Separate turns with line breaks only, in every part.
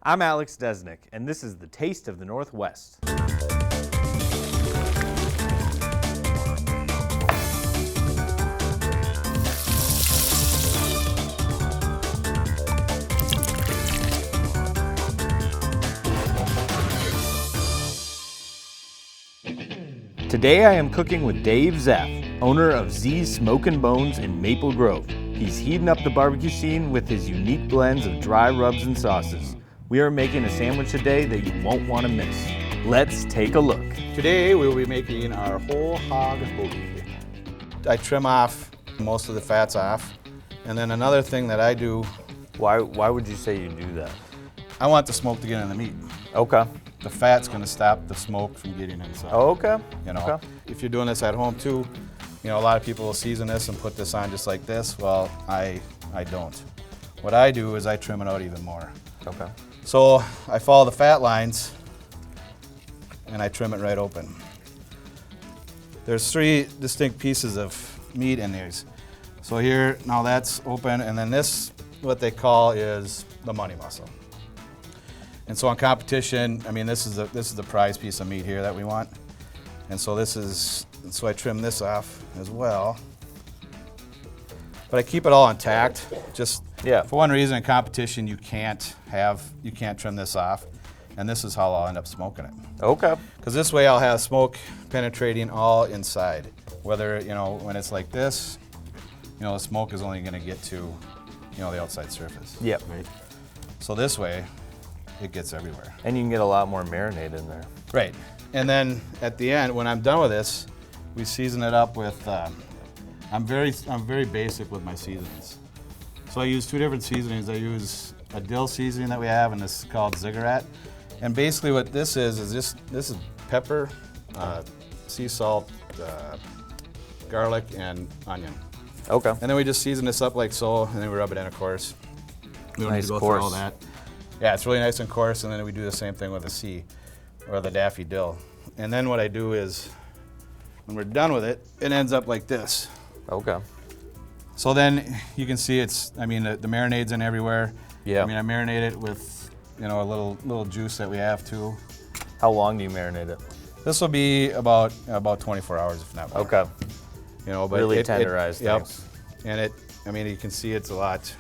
I'm Alex Desnick, and this is the Taste of the Northwest. Today I am cooking with Dave Zapf, owner of Smokin Bonez in Maple Grove. He's heating up the barbecue scene with his unique blends of dry rubs and sauces. We are making a sandwich today that you won't want to miss. Let's take a look.
Today we will be making our Whole Hog Hogie. I trim off most of the fats off, and then another thing that I do,
Why would you say you do that?
I want the smoke to get in the meat.
Okay.
The fat's going to stop the smoke from getting inside.
Oh, okay.
You know,
Okay.
if you're doing this at home too, you know, a lot of people will season this and put this on just like this. Well, I don't. What I do is I trim it out even more.
Okay.
So I follow the fat lines and I trim it right open. There's 3 distinct pieces of meat in these. So here, now that's open, and then this, what they call is the money muscle. And so on competition, I mean, this is the prize piece of meat here that we want. And so so I trim this off as well. But I keep it all intact. Just for one reason, in competition, you can't trim this off. And this is how I'll end up smoking it.
Okay.
Because this way I'll have smoke penetrating all inside. Whether, you know, when it's like this, you know, the smoke is only going to get to, you know, the outside surface.
Yep.
Right? So this way, it gets everywhere.
And you can get a lot more marinade in there.
Right. And then at the end, when I'm done with this, we season it up with, I'm very basic with my seasonings. So I use 2 different seasonings. I use a dill seasoning that we have, and this is called Ziggurat. And basically what this is this is pepper, sea salt, garlic, and onion.
Okay.
And then we just season this up like so, and then we rub it in, of course. We don't need to go
coarse.
through all that. Yeah, it's really nice and coarse, and then we do the same thing with the C, or the Daffy Dill. And then what I do is, when we're done with it, it ends up like this.
Okay.
So then you can see the marinade's in everywhere.
Yeah.
I mean, I marinate it with, you know, a little juice that we have too.
How long do you marinate it?
This will be about 24 hours, if not more.
Okay.
You know, but
Really tenderized things.
And I mean, you can see it's a lot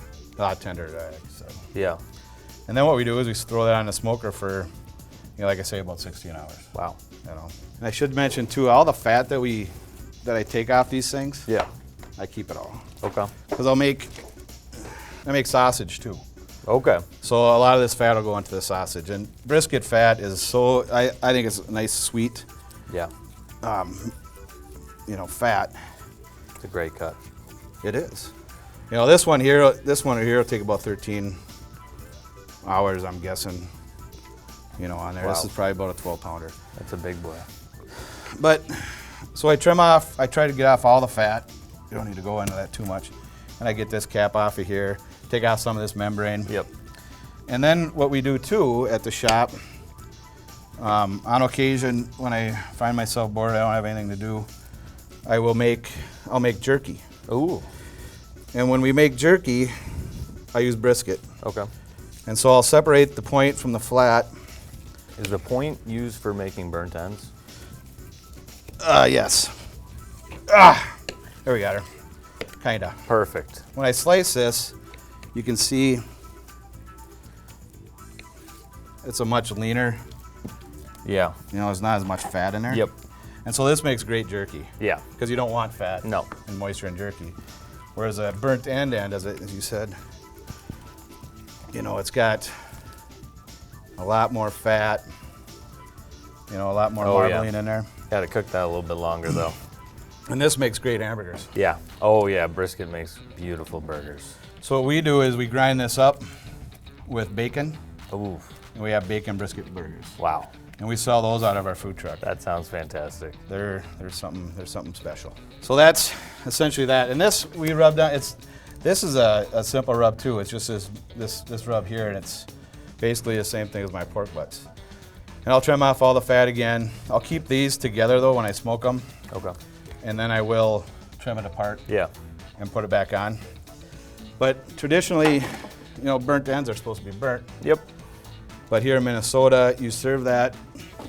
tender. So.
Yeah.
And then what we do is we throw that on the smoker for, you know, like I say, about 16 hours.
Wow.
You know. And I should mention too, all the fat that I take off these things,
Yeah.
I keep it all.
Okay.
Because I make sausage too.
Okay.
So a lot of this fat will go into the sausage. And brisket fat is I think it's a nice sweet,
Yeah.
you know, fat.
It's a great cut.
It is. You know, this one here will take about 13 hours, I'm guessing, you know, on there.
Wow.
This is probably about a 12-pounder.
That's a big boy.
But, so I try to get off all the fat. You don't need to go into that too much. And I get this cap off of here, take off some of this membrane.
Yep.
And then what we do too at the shop, on occasion when I find myself bored, I don't have anything to do, I'll make jerky.
Ooh.
And when we make jerky, I use brisket.
Okay.
And so I'll separate the point from the flat.
Is the point used for making burnt ends?
Yes. There we got her. Kinda.
Perfect.
When I slice this, you can see it's a much leaner.
Yeah.
You know, there's not as much fat in there.
Yep.
And so this makes great jerky.
Yeah.
Because you don't want fat
No.
and moisture in jerky. Whereas a burnt end, as you said, you know, it's got a lot more fat, you know, a lot more marbling in there.
Got to cook that a little bit longer though.
And this makes great hamburgers.
Yeah. Oh yeah, brisket makes beautiful burgers.
So what we do is we grind this up with bacon,
Ooh.
and we have bacon brisket burgers.
Wow.
And we sell those out of our food truck.
That sounds fantastic.
There's something special. So that's essentially that. And this we rub down. This is a simple rub too. It's just this rub here, and it's basically the same thing as my pork butts. And I'll trim off all the fat again. I'll keep these together though when I smoke them.
Okay.
And then I will trim it apart.
Yeah.
And put it back on. But traditionally, you know, burnt ends are supposed to be burnt.
Yep.
But here in Minnesota, you serve that,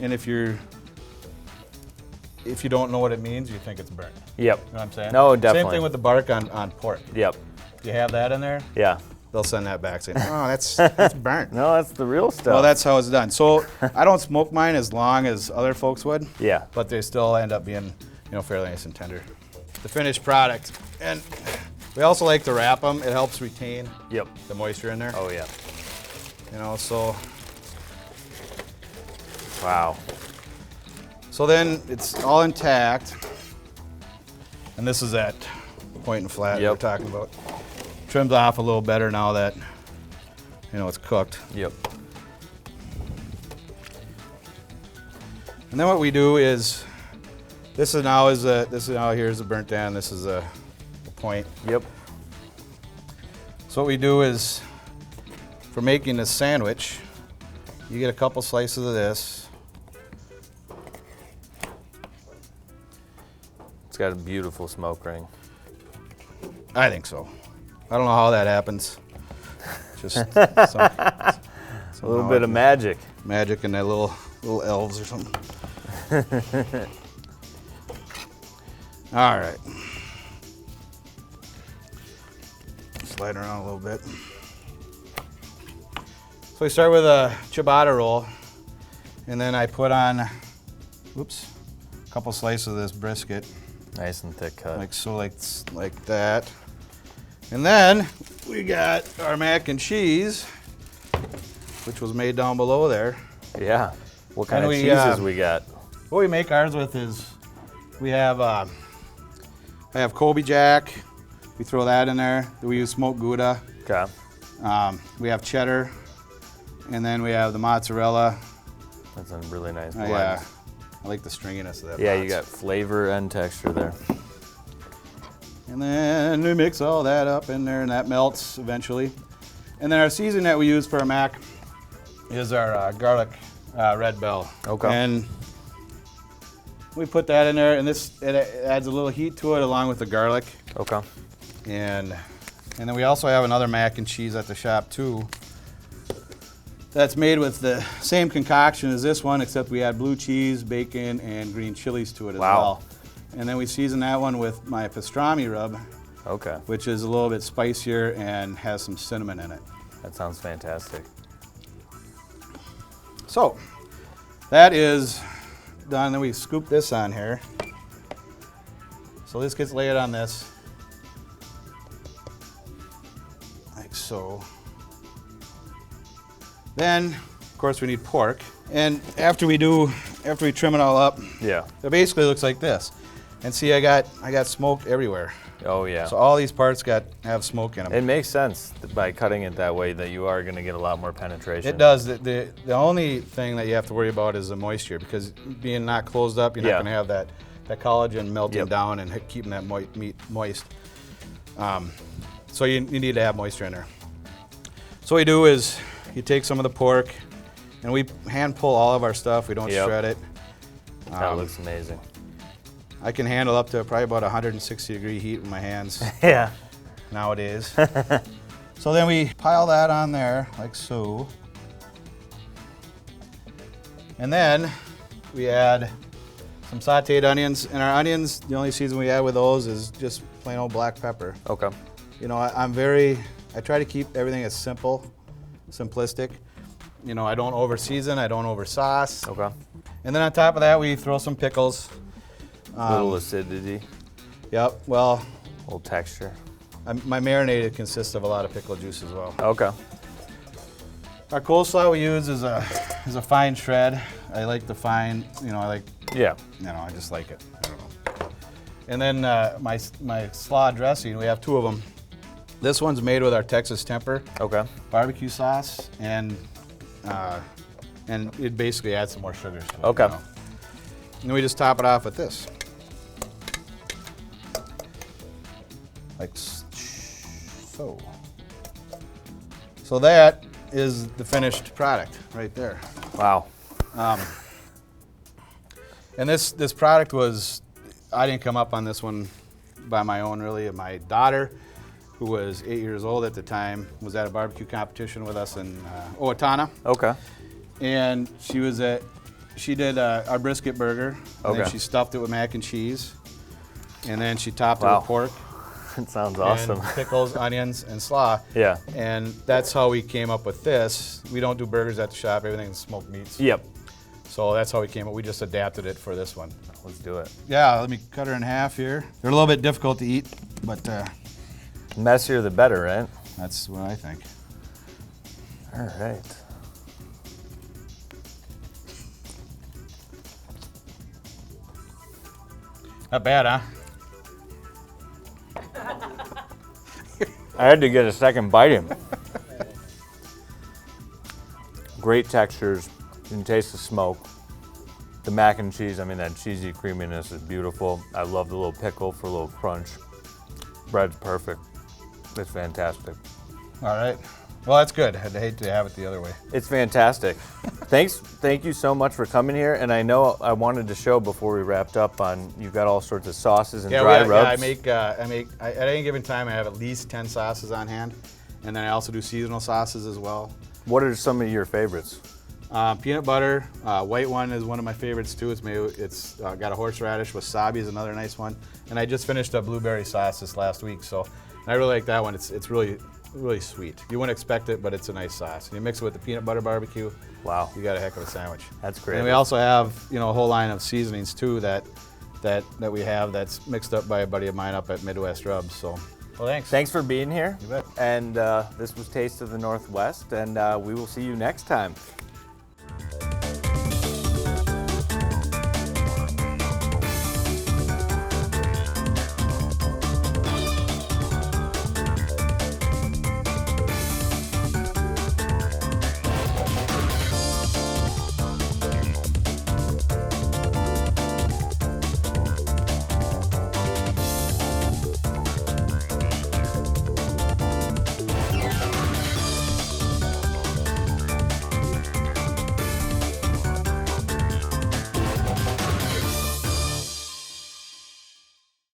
and if you don't know what it means, you think it's burnt.
Yep.
You know what I'm saying?
No, definitely.
Same thing with the bark on pork.
Yep.
You have that in there,
Yeah.
they'll send that back saying, oh, that's burnt.
No, that's the real stuff.
Well, that's how it's done. So I don't smoke mine as long as other folks would.
Yeah.
But they still end up being, fairly nice and tender. The finished product. And we also like to wrap them. It helps retain
Yep.
the moisture in there.
Oh yeah.
So
Wow.
then it's all intact. And this is that point and flat
Yep.
we're talking about. Trims off a little better now that it's cooked.
Yep.
And then what we do is this is now here's the burnt end. This is a point.
Yep.
So what we do is for making this sandwich, you get a couple slices of this.
It's got a beautiful smoke ring.
I think so. I don't know how that happens. Just a
A little bit of magic.
magic and that little elves or something. All right. Slide around a little bit. So we start with a ciabatta roll, and then I put on, a couple slices of this brisket,
Nice and thick cut.
like so, like that. And then we got our mac and cheese, which was made down below there.
Yeah. What kind
And
of
we,
cheeses we got?
What we make ours with is we have I have Colby Jack. We throw that in there. We use smoked Gouda.
Okay.
We have cheddar, and then we have the mozzarella.
That's a really nice
Oh,
blend.
yeah, I like the stringiness of that.
Yeah,
mozz.
you got flavor and texture there.
And then we mix all that up in there, and that melts eventually. And then our seasoning that we use for our mac is our garlic red bell.
Okay.
And we put that in there, and it adds a little heat to it along with the garlic.
Okay.
And then we also have another mac and cheese at the shop too. That's made with the same concoction as this one, except we add blue cheese, bacon, and green chilies to it as
Wow.
well. And then we season that one with my pastrami rub,
Okay.
which is a little bit spicier and has some cinnamon in it.
That sounds fantastic.
So that is done. Then we scoop this on here. So this gets laid on this, like so. Then, of course, we need pork. And after we trim it all up,
Yeah.
it basically looks like this. And see, I got smoke everywhere.
Oh yeah.
So all these parts have smoke in them.
It makes sense by cutting it that way that you are going to get a lot more penetration.
It does. The only thing that you have to worry about is the moisture, because being not closed up, you're not
Yeah.
going to have that collagen melting
Yep.
down and keeping that meat moist. So you need to have moisture in there. So what you do is you take some of the pork, and we hand pull all of our stuff. We don't
Yep.
shred it.
That looks amazing.
I can handle up to probably about 160-degree heat with my hands
Yeah.
nowadays. So then we pile that on there like so. And then we add some sauteed onions. And our onions, the only season we add with those is just plain old black pepper.
Okay.
I try to keep everything as simplistic. I don't over season, I don't over sauce.
Okay.
And then on top of that, we throw some pickles.
Little acidity,
Yep, well,
little texture.
my marinade consists of a lot of pickle juice as well.
Okay.
Our coleslaw we use is a fine shred. I like the fine,
Yeah.
I just like it. I don't know. And then my slaw dressing, we have two of them. This one's made with our Texas Temper
Okay.
barbecue sauce, and it basically adds some more sugars to it.
Okay.
And then we just top it off with this. Like so. So that is the finished product right there.
Wow.
And this product I didn't come up on this one by my own, really. My daughter, who was 8 years old at the time, was at a barbecue competition with us in Owatonna.
Okay.
and she did our brisket burger. And then
Okay.
she stuffed it with mac and cheese, and then she topped it
Wow.
with pork.
It sounds awesome.
And pickles, onions, and slaw.
Yeah.
And that's how we came up with this. We don't do burgers at the shop, everything's smoked meats.
Yep.
So that's how we came up. We just adapted it for this one.
Let's do it.
Yeah, let me cut her in half here. They're a little bit difficult to eat, but
Messier the better, right?
that's what I think.
All right.
Not bad, huh?
I had to get a second bite in. Great textures. You can taste the smoke. The mac and cheese, I mean, that cheesy creaminess is beautiful. I love the little pickle for a little crunch. Bread's perfect. It's fantastic.
All right. Well, that's good. I'd hate to have it the other way.
It's fantastic. Thank you so much for coming here. And I know I wanted to show before we wrapped up on, you've got all sorts of sauces and dry rubs.
At any given time, I have at least 10 sauces on hand. And then I also do seasonal sauces as well.
What are some of your favorites?
Peanut butter, white one is one of my favorites too. It's got a horseradish. Wasabi is another nice one. And I just finished a blueberry sauce this last week, so I really like that one. It's really sweet. You wouldn't expect it, but it's a nice sauce. And you mix it with the peanut butter barbecue.
Wow.
You got a heck of a sandwich.
That's great.
And we also have a whole line of seasonings too that we have that's mixed up by a buddy of mine up at Midwest Rubs. So, well, thanks.
Thanks for being here.
You bet.
And this was Taste of the Northwest, and we will see you next time.